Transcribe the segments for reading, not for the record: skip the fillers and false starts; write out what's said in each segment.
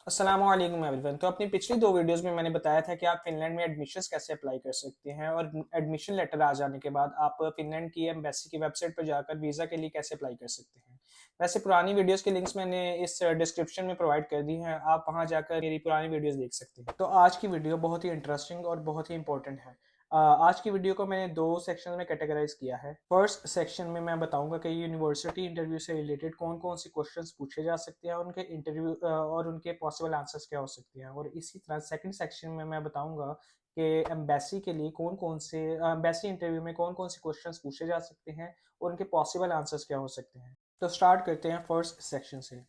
अस्सलामुअलैकुम एवरीवन। तो अपनी पिछली 2 वीडियोज़ में मैंने बताया था कि आप फ़िनलैंड में एडमिशन्स कैसे अप्लाई कर सकते हैं और एडमिशन लेटर आ जाने के बाद आप फ़िनलैंड की एम्बेसी की वेबसाइट पर जाकर वीज़ा के लिए कैसे अप्लाई कर सकते हैं। वैसे पुरानी वीडियोज़ के लिंक्स मैंने इस डिस्क्रिप्शन में प्रोवाइड कर दी हैं, आप वहाँ जाकर मेरी पुरानी वीडियोज़ देख सकते हैं। तो आज की वीडियो बहुत ही इंटरेस्टिंग और बहुत ही इंपॉर्टेंट है। आज की वीडियो को मैंने 2 सेक्शन में कैटेगराइज़ किया है। फर्स्ट सेक्शन में मैं बताऊँगा कि यूनिवर्सिटी इंटरव्यू से रिलेटेड कौन-कौन से क्वेश्चंस पूछे जा सकते हैं और उनके इंटरव्यू और उनके पॉसिबल आंसर्स क्या हो सकते हैं। और इसी तरह सेकंड सेक्शन में मैं बताऊँगा कि एम्बेसी के लिए कौन-कौन से एम्बेसी इंटरव्यू में कौन-कौन से क्वेश्चंस पूछे जा सकते हैं और उनके पॉसिबल आंसर्स क्या हो सकते हैं। तो स्टार्ट करते हैं फर्स्ट सेक्शन से।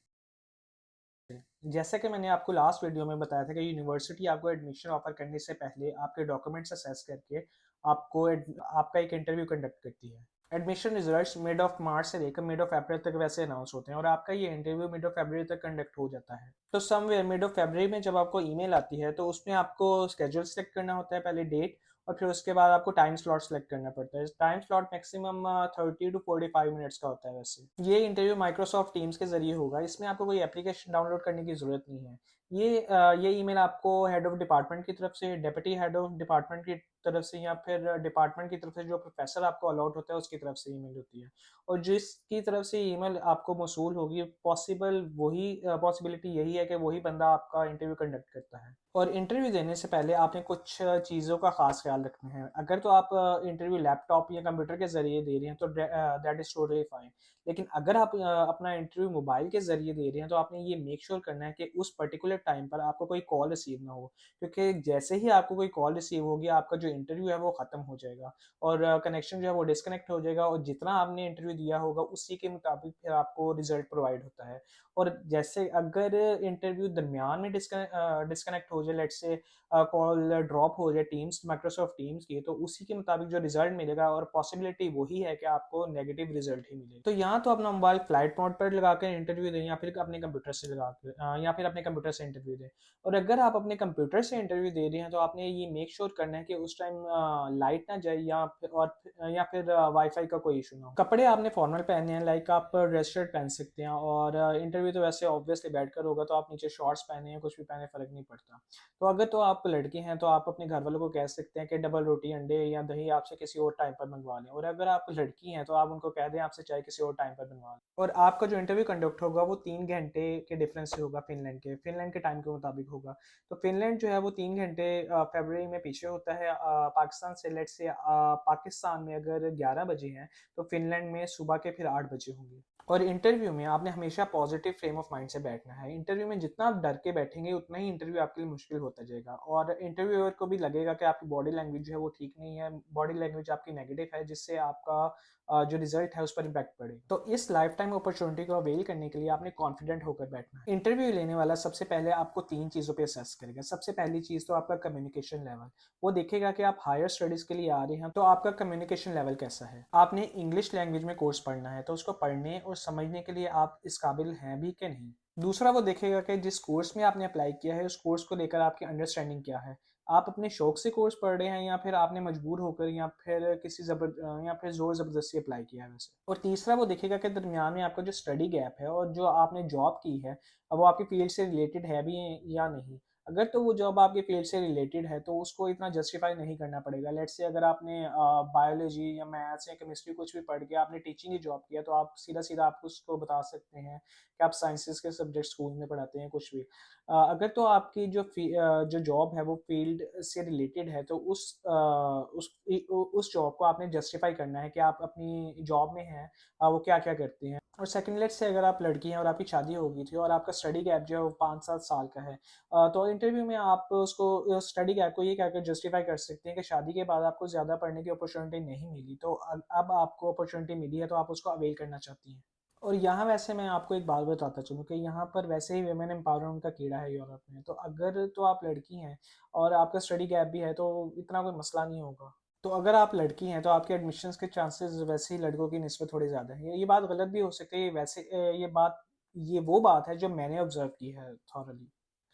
जैसा कि मैंने आपको लास्ट वीडियो में बताया था कि यूनिवर्सिटी आपको एडमिशन ऑफर करने से पहले आपके डॉक्यूमेंट्स असेस करके आपका एक इंटरव्यू कंडक्ट करती है। Admission results mid of March से लेकर मिड ऑफ अप्रैल तक वैसे अनाउंस होते हैं और आपका ये इंटरव्यू मिड ऑफ फरवरी तक कंडक्ट हो जाता है। तो समवेयर मिड ऑफ फरवरी में जब आपको ईमेल आती है तो उसमें आपको स्केड्यूल सेलेक्ट करना होता है, पहले डेट, और फिर उसके बाद आपको टाइम स्लॉट सेलेक्ट करना पड़ता है। Time slot maximum 30 to 45 minutes का होता है। वैसे ये इंटरव्यू माइक्रोसॉफ्ट टीम्स के जरिए होगा। इसमें आपको कोई एप्लीकेशन डाउनलोड करने की ज़रूरत नहीं है। ये ईमेल आपको हेड ऑफ डिपार्टमेंट की तरफ से, डेप्यूटी हेड ऑफ डिपार्टमेंट की तरफ से, या फिर डिपार्टमेंट की तरफ से जो प्रोफेसर आपको अलॉट होता है उसकी तरफ से ईमेल होती है। और जिसकी तरफ से ईमेल आपको मौसूल होगी, पॉसिबिलिटी यही है कि वही बंदा आपका इंटरव्यू कंडक्ट करता है। और इंटरव्यू देने से पहले आपने कुछ चीज़ों का खास ख्याल रखना है। अगर तो आप इंटरव्यू लैपटॉप या कंप्यूटर के ज़रिए दे रहे हैं तो दैट इज़ टोटली फाइन। लेकिन अगर आप अपना इंटरव्यू मोबाइल के ज़रिए दे रहे हैं तो आपने ये मेक श्योर करना है कि उस पर्टिकुलर टाइम पर आपको कोई कॉल रिसीव ना हो, क्योंकि जैसे ही आपको कोई कॉल रिसीव होगी आपका जो इंटरव्यू है वो ख़त्म हो जाएगा और कनेक्शन जो है वो डिस्कनेक्ट हो जाएगा और जितना आपने इंटरव्यू दिया होगा उसी के मुताबिक फिर आपको रिजल्ट प्रोवाइड होता है। और जैसे अगर इंटरव्यू दरमियान में डिस्कनेक्ट हो जाए, लेट्स से कॉल ड्रॉप हो जाए टीम्स, माइक्रोसॉफ्ट टीम्स की, तो उसी के मुताबिक जो रिजल्ट मिलेगा और पॉसिबिलिटी वही है कि आपको नेगेटिव रिजल्ट ही मिले। तो यहाँ तो अपना मोबाइल फ्लाइट मोड पर लगा कर इंटरव्यू दें या फिर अपने कंप्यूटर से या फिर अपने कंप्यूटर से इंटरव्यू दें। और अगर आप अपने कंप्यूटर से इंटरव्यू दे रहे हैं तो आपने ये मेक श्योर करना है कि उस टाइम लाइट ना जाए या फिर वाईफाई का कोई इशू ना हो। कपड़े आपने फॉर्मल पहने हैं, लाइक आप ड्रेस शर्ट पहन सकते हैं, और इंटरव्यू तो वैसे ऑब्वियसली बैठकर होगा तो आप नीचे शॉर्ट्स पहने हैं, कुछ भी पहने, फ़र्क नहीं पड़ता। तो अगर तो आप लड़की हैं तो आप अपने घर वालों को कह सकते हैं कि डबल रोटी, अंडे या दही आपसे किसी और टाइम पर मंगवा लें, और अगर आप लड़की हैं तो आप उनको कह दें आपसे चाय किसी और टाइम पर बनवा लें। और आपका जो इंटरव्यू कंडक्ट होगा वो 3 घंटे के डिफरेंस से होगा, फिनलैंड के टाइम के मुताबिक होगा। तो फिनलैंड जो है वो 3 घंटे फरवरी में पीछे होता है पाकिस्तान से। लेट्स से पाकिस्तान में अगर 11 बजे हैं तो फिनलैंड में सुबह के फिर 8 बजे होंगे। और इंटरव्यू में आपने हमेशा पॉजिटिव फ्रेम ऑफ माइंड से बैठना है। इंटरव्यू में जितना आप डर के बैठेंगे उतना ही इंटरव्यू आपके लिए मुश्किल होता जाएगा, और इंटरव्यूअर को भी लगेगा कि आपकी बॉडी लैंग्वेज जो है वो ठीक नहीं है, बॉडी लैंग्वेज आपकी नेगेटिव है, जिससे आपका जो रिजल्ट है उस पर इम्पैक्ट पड़े। तो इस लाइफ टाइम अपॉर्चुनिटी को अवेल करने के लिए आपने कॉन्फिडेंट होकर बैठना है। इंटरव्यू लेने वाला सबसे पहले आपको 3 चीज़ों पे असेस करेगा। सबसे पहली चीज़ तो आपका कम्युनिकेशन लेवल। वो देखेगा कि आप हायर स्टडीज़ के लिए आ रहे हैं तो आपका कम्युनिकेशन लेवल कैसा है। आपने इंग्लिश लैंग्वेज में कोर्स पढ़ना है तो उसको पढ़ने और समझने के लिए आप इस काबिल हैं भी कि नहीं। दूसरा, वो देखेगा कि जिस कोर्स में आपने अप्लाई किया है उस कोर्स को लेकर आपकी अंडरस्टैंडिंग क्या है। आप अपने शौक से कोर्स पढ़ रहे हैं या फिर आपने मजबूर होकर या फिर ज़ोर ज़बरदस्ती अप्लाई किया है वैसे। और तीसरा, वो देखेगा कि दरमियान में आपका जो स्टडी गैप है और जो आपने जॉब की है, अब वो आपकी फील्ड से रिलेटेड है भी या नहीं। अगर तो वो जॉब आपके फील्ड से रिलेटेड है तो उसको इतना जस्टिफाई नहीं करना पड़ेगा। लेट्स से अगर आपने बायोलॉजी या मैथ्स या केमिस्ट्री कुछ भी पढ़ के आपने टीचिंग की जॉब किया तो आप सीधा सीधा आप उसको बता सकते हैं कि आप साइंसेस के सब्जेक्ट स्कूल में पढ़ाते हैं कुछ भी। अगर तो आपकी जो जॉब है वो फील्ड से रिलेटेड है तो उस जॉब को आपने जस्टिफाई करना है कि आप अपनी जॉब में हैं, वो क्या क्या करते हैं। और सेकंड, लेट्स से अगर आप लड़की हैं और आपकी शादी हो गई थी और आपका स्टडी गैप जो है वो 5-7 साल का है, तो इंटरव्यू में आप उसको स्टडी गैप को ये कहकर जस्टिफाई कर सकते हैं कि शादी के बाद आपको ज़्यादा पढ़ने की अपॉर्चुनिटी नहीं मिली, तो अब आपको अपॉर्चुनिटी मिली है तो आप उसको अवेल करना चाहती हैं। और यहाँ वैसे मैं आपको एक बात बताता चलूँ कि यहाँ पर वैसे ही वुमेन एम्पावरमेंट का कीड़ा है यूरोप में। तो अगर तो आप लड़की हैं और आपका स्टडी गैप भी है तो इतना कोई मसला नहीं होगा। तो अगर आप लड़की हैं तो आपके एडमिशन्स के चांसेस वैसे ही लड़कों की निस्बत थोड़ी ज़्यादा है। ये बात गलत भी हो सकती है, वैसे ये वो बात है जो मैंने ऑब्जर्व की है थॉरली।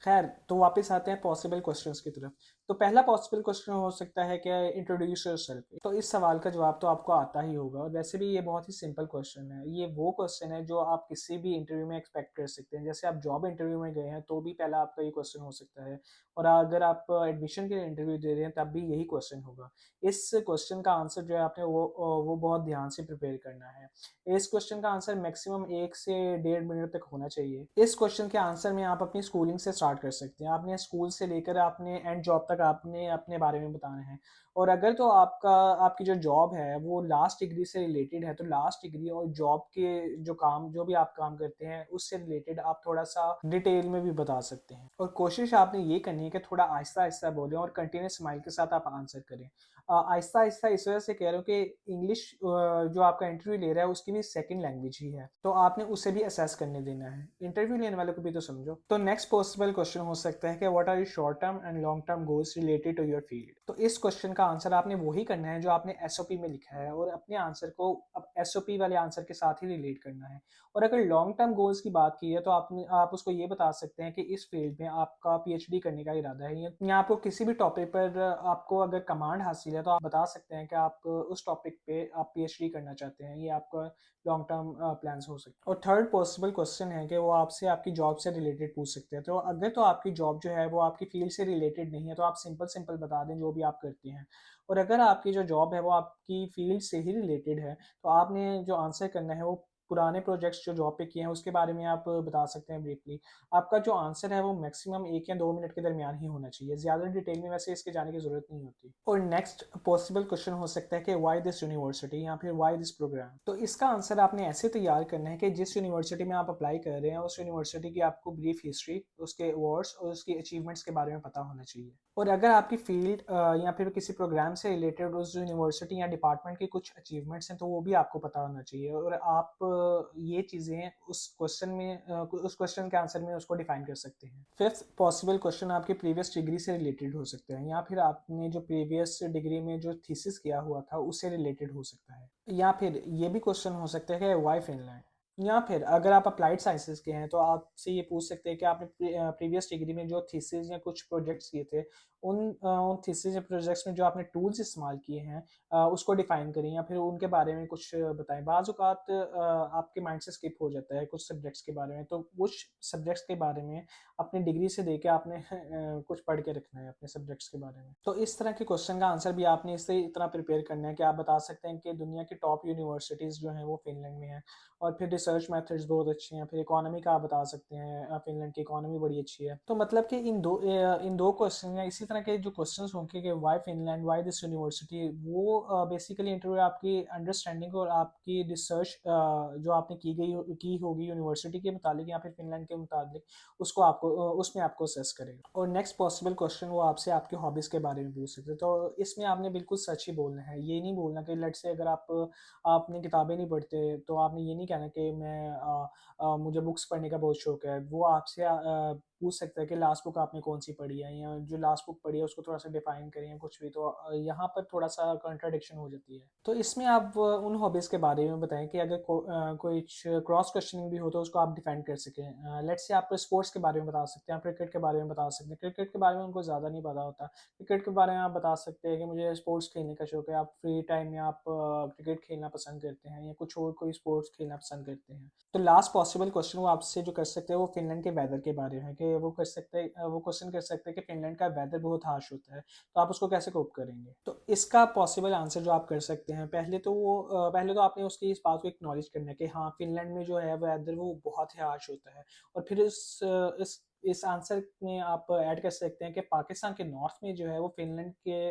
खैर, तो वापस आते हैं पॉसिबल क्वेश्चंस की तरफ। तो पहला पॉसिबल क्वेश्चन हो सकता है कि इंट्रोड्यूस योरसेल्फ। तो इस सवाल का जवाब तो आपको आता ही होगा, और वैसे भी ये बहुत ही सिंपल क्वेश्चन है। ये वो क्वेश्चन है जो आप किसी भी इंटरव्यू में एक्सपेक्ट कर सकते हैं। जैसे आप जॉब इंटरव्यू में गए हैं तो भी पहला आपका ये क्वेश्चन हो सकता है, और अगर आप एडमिशन के लिए इंटरव्यू दे रहे हैं तब भी यही क्वेश्चन होगा। इस क्वेश्चन का आंसर जो है आपने वो बहुत ध्यान से प्रिपेयर करना है। इस क्वेश्चन का आंसर मैक्सिमम 1 से 1.5 मिनट तक होना चाहिए। इस क्वेश्चन के आंसर में आप अपनी स्कूलिंग से स्टार्ट कर सकते हैं। आपने स्कूल से लेकर आपने एंड जॉब तक आपने अपने बारे में बताना है। और अगर तो आपकी जो जॉब है वो लास्ट डिग्री से रिलेटेड है, तो लास्ट डिग्री और जॉब के जो भी आप काम करते हैं उससे रिलेटेड आप थोड़ा-सा डिटेल में भी बता सकते हैं। और कोशिश आपने ये करनी है कि थोड़ा आहिस्ता-आहिस्ता बोलें और कंटीन्यूअस स्माइल के साथ आप आंसर करें। आहिस्ता-आहिस्ता इस वजह से कह रहा हूँ कि इंग्लिश जो आपका इंटरव्यू ले रहा है उसकी भी सेकंड लैंग्वेज ही है, तो आपने उसे भी असेस करने देना है। इंटरव्यू लेने वाले को भी तो समझो। तो नेक्स्ट पॉसिबल क्वेश्चन हो सकता है कि what are your short term and long term goals related to your field. तो इस क्वेश्चन का आंसर आपने वही करना है जो आपने एसओपी में लिखा है, और अपने आंसर को अब एसओपी वाले आंसर के साथ ही रिलेट करना है। और अगर लॉन्ग टर्म गोल्स की बात की है तो आप उसको ये बता सकते हैं कि इस फील्ड में आपका पीएचडी करने का इरादा है, या आपको किसी भी टॉपिक पर आपको अगर कमांड हासिल है तो आप बता सकते हैं कि आप उस टॉपिक पे आप पीएचडी करना चाहते हैं। ये आपका लॉन्ग टर्म प्लान्स हो सकते हैं। और थर्ड पॉसिबल क्वेश्चन है कि वो आपसे आपकी जॉब से रिलेटेड पूछ सकते हैं। तो अगर तो आपकी जॉब जो है वो आपकी फील्ड से रिलेटेड नहीं है तो आप सिंपल सिंपल बता दें जो भी आप करते हैं। और अगर आपकी जो जॉब है वो आपकी फील्ड से ही रिलेटेड है तो आपने जो आंसर करना है वो पुराने प्रोजेक्ट्स जो जॉब पे किए हैं उसके बारे में आप बता सकते हैं ब्रीफली। आपका जो आंसर है वो मैक्सिमम 1 या 2 मिनट के दरमियान ही होना चाहिए। ज़्यादा डिटेल में वैसे इसके जाने की ज़रूरत नहीं होती। और नेक्स्ट पॉसिबल क्वेश्चन हो सकता है कि व्हाई दिस यूनिवर्सिटी, या फिर व्हाई दिस प्रोग्राम। तो इसका आंसर आपने ऐसे तैयार करना है कि जिस यूनिवर्सिटी में आप अप्लाई कर रहे हैं उस यूनिवर्सिटी की आपको ब्रीफ हिस्ट्री, उसके अवार्ड्स और उसकी अचीवमेंट्स के बारे में पता होना चाहिए। और अगर आपकी फील्ड या फिर किसी प्रोग्राम से रिलेटेड उस यूनिवर्सिटी या डिपार्टमेंट की कुछ अचीवमेंट्स हैं तो वो भी आपको पता होना चाहिए, और आप ये चीज़ें उस क्वेश्चन के आंसर में उसको डिफाइन कर सकते हैं। फिफ्थ पॉसिबल क्वेश्चन आपकी प्रीवियस डिग्री से रिलेटेड हो सकते हैं, या फिर आपने जो प्रीवियस डिग्री में जो थीसिस किया हुआ था उससे रिलेटेड हो सकता है। या फिर ये भी क्वेश्चन हो सकता है कि वाई फिनलैंड। या फिर अगर आप अप्लाइड साइंसेज के हैं तो आपसे ये पूछ सकते हैं कि आपने प्रीवियस डिग्री में जो थीसिस या कुछ प्रोजेक्ट्स किए थे उन थीसिस या प्रोजेक्ट्स में जो आपने टूल्स इस्तेमाल किए हैं उसको डिफाइन करें, या फिर उनके बारे में कुछ बताएं। बाज़ औक़ात आपके माइंड से स्किप हो जाता है कुछ सब्जेक्ट्स के बारे में, तो कुछ सब्जेक्ट्स के बारे में अपनी डिग्री से देके आपने कुछ पढ़ के रखना है अपने सब्जेक्ट्स के बारे में। तो इस तरह के क्वेश्चन का आंसर भी आपने इससे इतना प्रिपेयर करना है कि आप बता सकते हैं कि दुनिया की टॉप यूनिवर्सिटीज़ जो हैं वो फिनलैंड में हैं, और फिर रिसर्च मेथड्स बहुत अच्छी हैं। फिर इकोनॉमी का आप बता सकते हैं, फिनलैंड की इकोनॉमी बड़ी अच्छी है। तो मतलब कि इन दो क्वेश्चन या इसी तरह के जो क्वेश्चंस होंगे कि why Finland, why this university, वो बेसिकली इंटरव्यू आपकी अंडरस्टैंडिंग और आपकी रिसर्च जो आपने की होगी यूनिवर्सिटी के मुतालिक या फिर फिनलैंड के मुतालिक, उसको आपको उसमें आपको असेस करेगा। और नेक्स्ट पॉसिबल क्वेश्चन वो आपसे आपकी हॉबीज़ के बारे में पूछ सकते हैं। तो इसमें आपने बिल्कुल सच ही बोलना है। ये नहीं बोलना कि लेट्स से अगर आपने किताबें नहीं पढ़ते तो आपने ये नहीं कहना कि मुझे बुक्स पढ़ने का बहुत शौक है। वो आपसे पूछ सकता है कि लास्ट बुक आपने कौन सी पढ़ी है, या जो लास्ट बुक पढ़ी है उसको थोड़ा सा डिफाइन करें या कुछ भी। तो यहाँ पर थोड़ा सा कॉन्ट्राडिक्शन हो जाती है। तो इसमें आप उन हॉबीज़ के बारे में बताएं कि अगर कुछ क्रॉस क्वेश्चनिंग भी हो तो उसको आप डिफाइन कर सकें। लेट्स से आप स्पोर्ट्स के बारे में बता सकते हैं, आप क्रिकेट के बारे में बता सकते हैं। क्रिकेट के बारे में उनको ज़्यादा नहीं पता होता। क्रिकेट के बारे में आप बता सकते हैं कि मुझे स्पोर्ट्स खेलने का शौक है। आप फ्री टाइम में आप क्रिकेट खेलना पसंद करते हैं या कुछ और कोई स्पोर्ट्स खेलना पसंद करते हैं। तो लास्ट पॉसिबल क्वेश्चन वो आपसे जो कर सकते हैं वो फिनलैंड के वेदर के बारे में, कि वो क्वेश्चन कर सकते हैं कि फिनलैंड का वेदर बहुत हार्श होता है, तो आप उसको कैसे कोप करेंगे। तो इसका पॉसिबल आंसर जो आप कर सकते हैं, पहले तो आपने उसकी इस बात को एक्नॉलेज करना है कि हाँ, फिनलैंड में जो है वेदर वो बहुत ही हार्श होता है। और फिर इस आंसर में आप ऐड कर सकते हैं कि पाकिस्तान के नॉर्थ में जो है वो फिनलैंड के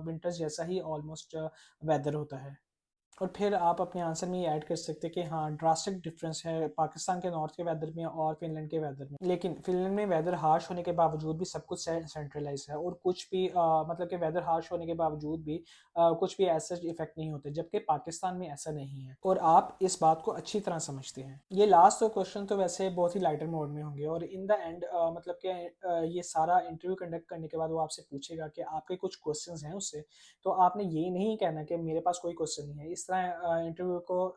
विंटर्स जैसा ही ऑलमोस्ट वेदर होता है। और फिर आप अपने आंसर में ये ऐड कर सकते हैं कि हाँ, ड्रास्टिक डिफरेंस है पाकिस्तान के नॉर्थ के वेदर में और फिनलैंड के वेदर में, लेकिन फिनलैंड में वेदर हार्श होने के बावजूद भी सब कुछ सेंट्रलाइज है, और कुछ भी मतलब कि वेदर हार्श होने के बावजूद भी कुछ भी ऐसा इफेक्ट नहीं होते, जबकि पाकिस्तान में ऐसा नहीं है, और आप इस बात को अच्छी तरह समझते हैं। ये लास्ट दो क्वेश्चन तो वैसे बहुत ही लाइटर मोड में होंगे, और इन द एंड मतलब कि ये सारा इंटरव्यू कंडक्ट करने के बाद वो आपसे पूछेगा कि आपके कुछ क्वेश्चंस हैं उससे, तो आपने ये नहीं कहना कि मेरे पास कोई क्वेश्चन नहीं है। इस तरह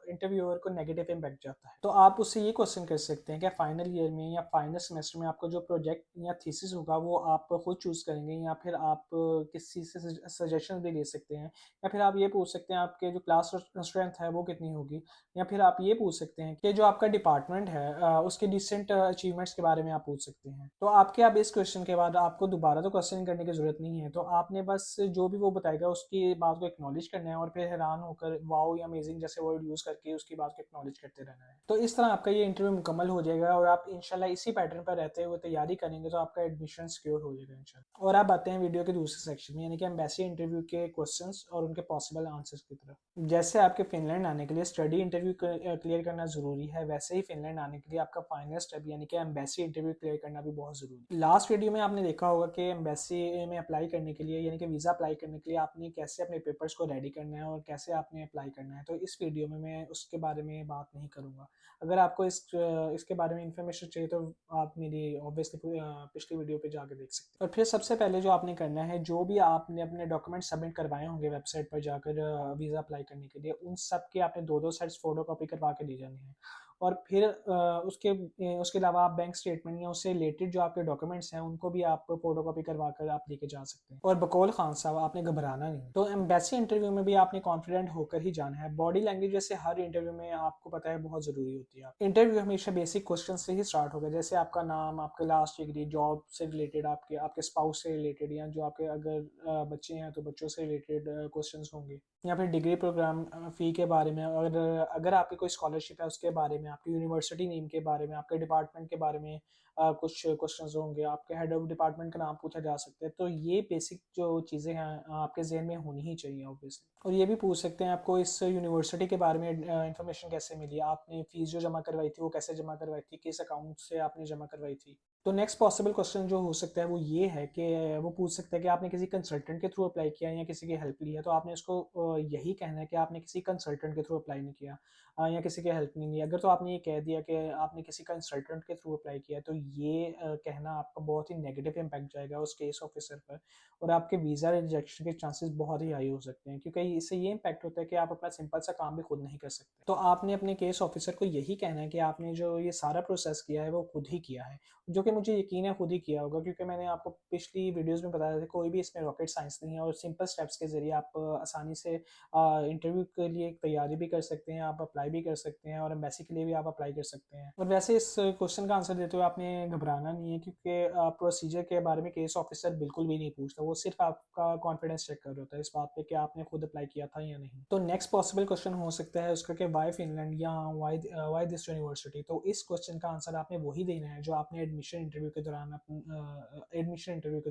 इंटरव्यूअर को नेगेटिव इम्पैक्ट जाता है। तो आप उससे ये क्वेश्चन कर सकते हैं कि फाइनल ईयर में या फाइनल सेमेस्टर में आपका जो प्रोजेक्ट या थीसिस होगा वो आप खुद चूज़ करेंगे, या फिर आप किसी से सजेशन भी ले सकते हैं, या फिर आप ये पूछ सकते हैं आपके जो क्लास स्ट्रेंथ है वो कितनी होगी, या फिर आप ये पूछ सकते हैं कि जो आपका डिपार्टमेंट है उसके रिसेंट अचीवमेंट्स के बारे में आप पूछ सकते हैं। तो आपके अब इस क्वेश्चन के बाद आपको दोबारा तो क्वेश्चन करने की जरूरत नहीं है, तो आपने बस जो भी वो बताएगा उसकी बात को एक्नॉलेज करना है और फिर हैरान होकर वाओ या अमेजिंग जैसे वर्ड यूज करके उसकी बात को एक्नॉलेज करते रहना है। तो इस तरह आपका ये इंटरव्यू मुकम्मल हो जाएगा और आप इंशाल्लाह इसी पैटर्न पर रहते हुए तैयारी करेंगे तो आपका एडमिशन सिक्योर हो जाएगा इंशाल्लाह। और अब आते हैं वीडियो के दूसरे सेक्शन में, यानी कि एम्बेसी इंटरव्यू के क्वेश्चंस और उनके पॉसिबल आंसर्स की तरफ। जैसे आपके फिनलैंड आने के लिए स्टडी इंटरव्यू क्लियर करना जरूरी है, वैसे ही फिनलैंड आने के लिए आपका फाइनल स्टेप यानी कि एम्बेसी इंटरव्यू क्लियर करना भी बहुत जरूरी है। लास्ट वीडियो में आपने देखा होगा कि एम्बेसी में अप्लाई करने के लिए यानी कि वीज़ा अप्लाई करने के लिए आपने कैसे अपने पेपर्स को रेडी करना है और कैसे आपने अप्लाई करना है, तो इस वीडियो में मैं उसके बारे में बात नहीं करूँगा। अगर आपको इसके बारे में इंफॉर्मेशन चाहिए तो आप मेरी ऑब्वियसली पिछली वीडियो पे जाकर देख सकते हैं। और फिर सबसे पहले जो आपने करना है, जो भी आपने अपने डॉक्यूमेंट सबमिट करवाए होंगे वेबसाइट पर जाकर वीज़ा अप्लाई करने के लिए, उन सब के आपने दो दो सेट्स फोटो कॉपी करवा के ले जाने हैं। और फिर उसके अलावा आप बैंक स्टेटमेंट या उससे रिलेटेड जो आपके डॉक्यूमेंट्स हैं उनको भी आप फोटो कॉपी करवा कर आप लेके जा सकते हैं। और बकौल खान साहब, आपने घबराना नहीं। तो एम्बेसी इंटरव्यू में भी आपने कॉन्फिडेंट होकर ही जाना है। बॉडी लैंग्वेज जैसे हर इंटरव्यू में आपको पता है बहुत ज़रूरी होती है। इंटरव्यू हमेशा बेसिक क्वेश्चन से ही स्टार्ट होगा, जैसे आपका नाम, आपके लास्ट डिग्री, जॉब से रिलेटेड, आपके आपके स्पाउस से रिलेटेड, या जो आपके अगर बच्चे हैं तो बच्चों से रिलेटेड क्वेश्चन होंगे, या फिर डिग्री प्रोग्राम फ़ी के बारे में, अगर अगर आपकी कोई स्कॉलरशिप है उसके बारे में, आपकी यूनिवर्सिटी नेम के बारे में, आपके डिपार्टमेंट के बारे में कुछ क्वेश्चंस होंगे, आपके हेड ऑफ डिपार्टमेंट का नाम पूछा जा सकता है। तो ये बेसिक जो चीज़ें हैं आपके जहन में होनी ही चाहिए ऑब्वियसली। और ये भी पूछ सकते हैं आपको इस यूनिवर्सिटी के बारे में इंफॉर्मेशन कैसे मिली, आपने फ़ीस जो जमा करवाई थी वो कैसे जमा करवाई थी, किस अकाउंट से आपने जमा करवाई थी। तो नेक्स्ट पॉसिबल क्वेश्चन जो हो सकता है वो ये है कि वो पूछ सकता है कि आपने किसी कंसल्टेंट के थ्रू अप्लाई किया या किसी की हेल्प ली है, तो आपने उसको यही कहना है कि आपने किसी कंसल्टेंट के थ्रू अप्लाई नहीं किया या किसी की हेल्प नहीं ली। अगर तो आपने ये कह दिया कि आपने किसी कंसल्टेंट के थ्रू अप्लाई किया, तो ये कहना आपका बहुत ही नेगेटिव इम्पैक्ट जाएगा उस केस ऑफिसर पर, और आपके वीज़ा रिजेक्शन के चांसेस बहुत ही हाई हो सकते हैं, क्योंकि इससे ये इम्पैक्ट होता है कि आप अपना सिंपल सा काम भी खुद नहीं कर सकते। तो आपने अपने केस ऑफिसर को यही कहना है कि आपने जो ये सारा प्रोसेस किया है वो खुद ही किया है, जो कि मुझे यकीन है खुद ही किया होगा, क्योंकि मैंने आपको पिछली वीडियोस में बताया था कोई भी इसमें रॉकेट साइंस नहीं है और सिंपल स्टेप्स के जरिए आप आसानी से इंटरव्यू के लिए तैयारी भी कर सकते हैं, आप अप्लाई भी कर सकते हैं, और एम्बेसी के लिए भी आप अप्लाई कर सकते हैं। और वैसे इस क्वेश्चन का आंसर देते हुए आपने घबराना नहीं है, क्योंकि प्रोसीजर के बारे में केस ऑफिसर बिल्कुल भी नहीं पूछता, वो सिर्फ आपका कॉन्फिडेंस चेक कर रहा होता है इस बात पे कि आपने खुद अप्लाई किया था या नहीं। तो नेक्स्ट पॉसिबल क्वेश्चन हो सकता है उसका कि वाई फिनलैंड या वाई दिस यूनिवर्सिटी। तो इस क्वेश्चन का आंसर आपने वही देना है जो आपने एडमिशन इंटरव्यू के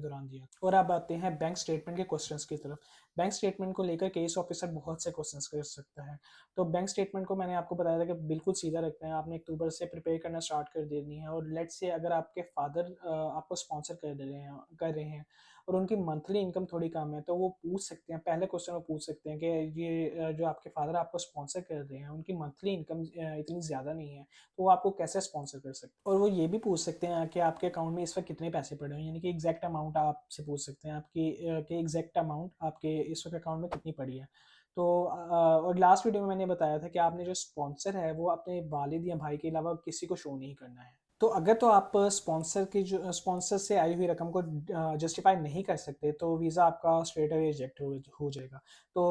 दौरान दिया। और अब आते हैं बैंक स्टेटमेंट के क्वेश्चंस की तरफ। बैंक स्टेटमेंट को लेकर केस ऑफिसर बहुत से क्वेश्चंस कर सकता है। तो बैंक स्टेटमेंट को मैंने आपको बताया था कि बिल्कुल सीधा रखना है, आपने अक्टूबर से प्रिपेयर करना स्टार्ट कर देनी है। और लेट्स से अगर आपके फादर आपको स्पॉन्सर कर रहे हैं और उनकी मंथली इनकम थोड़ी कम है, तो वो पूछ सकते हैं, पहले क्वेश्चन वो पूछ सकते हैं कि ये जो आपके फादर आपको स्पॉन्सर कर रहे हैं उनकी मंथली इनकम इतनी ज़्यादा नहीं है, तो वो आपको कैसे स्पॉन्सर कर सकते हैं। और वो ये भी पूछ सकते हैं कि आपके अकाउंट में इस वक्त कितने पैसे पड़े हैं, यानी कि एग्जैक्ट अमाउंट आपसे पूछ सकते हैं आपकी एग्जैक्ट अमाउंट आपके इस वक्त अकाउंट में कितनी पड़ी है। तो और लास्ट वीडियो में मैंने बताया था कि आपने जो स्पॉन्सर है वो अपने वालिद या भाई के अलावा किसी को शो नहीं करना है। तो अगर तो आप स्पॉन्सर से आई हुई रकम को जस्टिफाई नहीं कर सकते, तो वीज़ा आपका स्ट्रेट अवे रिजेक्ट हो जाएगा। तो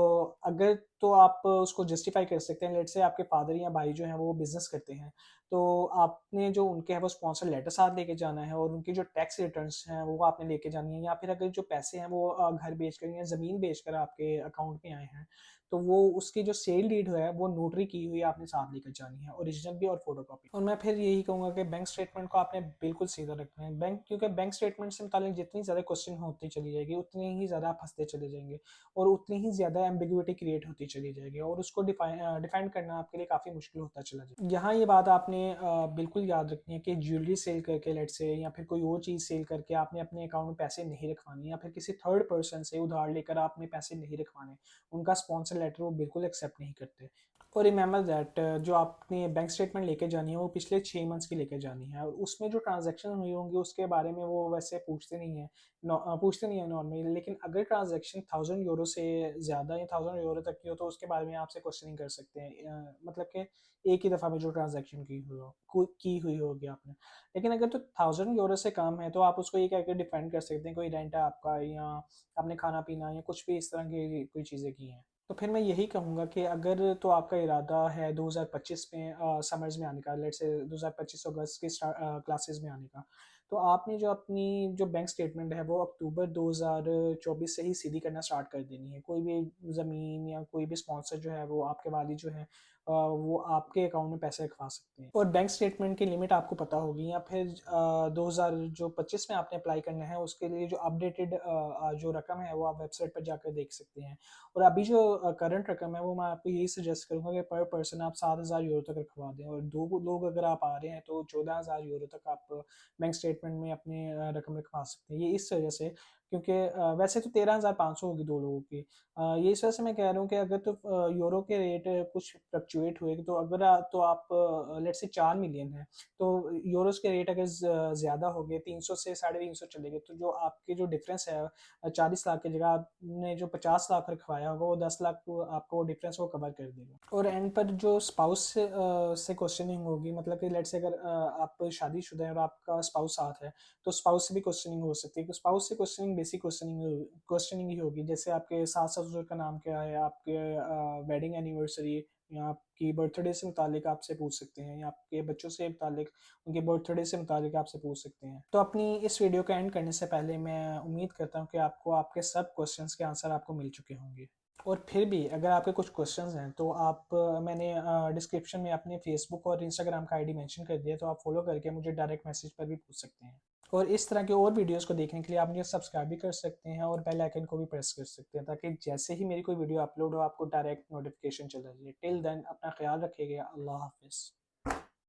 अगर तो आप उसको जस्टिफाई कर सकते हैं, लेट्स से आपके फादर या भाई जो हैं वो बिजनेस करते हैं, तो आपने जो उनके है वो स्पॉन्सर लेटर साथ लेके जाना है, और उनकी जो टैक्स रिटर्न्स हैं वो आपने लेके जानी है, या फिर अगर जो पैसे हैं वो घर बेचकर या ज़मीन बेचकर आपके अकाउंट में आए हैं, तो वो उसकी जो सेल डीड है वो नोटरी की हुई आपने साथ लेकर जानी है, ओरिजिनल भी और फोटोकॉपी। और मैं फिर यही कहूँगा कि बैंक स्टेटमेंट को आपने बिल्कुल सीधा रखना है, क्योंकि बैंक स्टेटमेंट से मुतालिक जितनी ज़्यादा क्वेश्चन होती चली जाएगी उतनी ही ज़्यादा आप फंसते चले जाएंगे, और उतनी ही ज़्यादा एम्बिग्विटी क्रिएट होती चली जाएगी, और उसको डिफाइन करना आपके लिए काफ़ी मुश्किल होता चला जाएगा। यहाँ ये बात आपने बिल्कुल याद रखनी है कि ज्वेलरी सेल करके लेट से या फिर कोई और चीज़ सेल करके आपने अपने अकाउंट में पैसे नहीं रखवाने, या फिर किसी थर्ड पर्सन से उधार लेकर आपने पैसे नहीं रखवाने, उनका स्पॉन्सर लेटर वो बिल्कुल एक्सेप्ट नहीं करते। और रिमेंबर दैट जो आपने बैंक स्टेटमेंट लेके जानी है वो पिछले 6 मंथ्स की लेके जानी है और उसमें जो ट्रांजैक्शन हुई होंगी उसके बारे में वो वैसे पूछते नहीं हैं, पूछते नहीं है नॉर्मली। लेकिन अगर ट्रांजैक्शन 1000 यूरो से ज़्यादा या 1000 यूरो तक की हो तो उसके बारे में आपसे क्वेश्चनिंग कर सकते हैं, मतलब कि एक ही दफ़ा में जो ट्रांजैक्शन की हुई होगी आपने। लेकिन अगर तो 1000 यूरो से कम है तो आप उसको ये कह के डिफेंड कर सकते हैं कोई रेंट है आपका, या आपने खाना पीना या कुछ भी इस तरह की कोई चीज़ें की हैं। तो फिर मैं यही कहूँगा कि अगर तो आपका इरादा है 2025 में समर्स में आने का, लेट्स से 2025 अगस्त की क्लासेस में आने का, तो आपने जो अपनी जो बैंक स्टेटमेंट है वो अक्टूबर 2024 से ही सीधी करना स्टार्ट कर देनी है। कोई भी ज़मीन या कोई भी स्पॉन्सर जो है वो आपके वालिद जो है वो आपके अकाउंट में पैसे रखवा सकते हैं। और बैंक स्टेटमेंट की लिमिट आपको पता होगी, या फिर 2025 में आपने अप्लाई करना है उसके लिए जो अपडेटेड जो रकम है वो आप वेबसाइट पर जाकर देख सकते हैं। और अभी जो करंट रकम है वो मैं आपको यही सजेस्ट करूँगा कि पर पर्सन आप 7000 यूरो तक रखवा दें, और दो लोग अगर आप आ रहे हैं तो 14000 यूरो तक आप बैंक स्टेटमेंट में अपनी रकम रखवा सकते हैं। ये इस वजह से क्योंकि वैसे तो 13500 होगी दो लोगों की। ये इस वजह से मैं कह रहा हूँ कि अगर तो यूरो के रेट कुछ फ्लक्चुएट हुए तो अगर तो आप लेट्स से 4 मिलियन है तो यूरोस के रेट अगर ज़्यादा हो गए 300 से 350 चले गए, तो जो आपके जो डिफरेंस है 40 लाख की जगह आपने जो 50 लाख रखवाया होगा वो 10 लाख को आपको डिफरेंस वो कवर कर देगा। और एंड पर जो स्पाउस से क्वेश्चनिंग होगी, मतलब कि लेट्स से अगर आप शादीशुदा हैं और आपका स्पाउस साथ है तो स्पाउस से भी क्वेश्चनिंग हो सकती है। तो स्पाउस से क्वेश्चनिंग बेसिक क्वेश्चनिंग ही होगी, जैसे आपके सास ससुर का नाम क्या है, आपके वेडिंग एनिवर्सरी या आपकी बर्थडे से मुतालिक आपसे पूछ सकते हैं, या आपके बच्चों से मुतालिक उनके बर्थडे से मुतालिक आपसे पूछ सकते हैं। तो अपनी इस वीडियो का एंड करने से पहले मैं उम्मीद करता हूँ कि आपको आपके सब क्वेश्चंस के आंसर आपको मिल चुके होंगे। और फिर भी अगर आपके कुछ क्वेश्चंस हैं तो आप मैंने डिस्क्रिप्शन में अपने फेसबुक और इंस्टाग्राम का आईडी मेंशन कर दिया, तो आप फॉलो करके मुझे डायरेक्ट मैसेज पर भी पूछ सकते हैं। और इस तरह के और वीडियोस को देखने के लिए आप मुझे सब्सक्राइब भी कर सकते हैं और बेल आइकन को भी प्रेस कर सकते हैं, ताकि जैसे ही मेरी कोई वीडियो अपलोड हो आपको डायरेक्ट नोटिफिकेशन चला जाए। टिल देन अपना ख्याल रखिएगा। अल्लाह हाफिज़।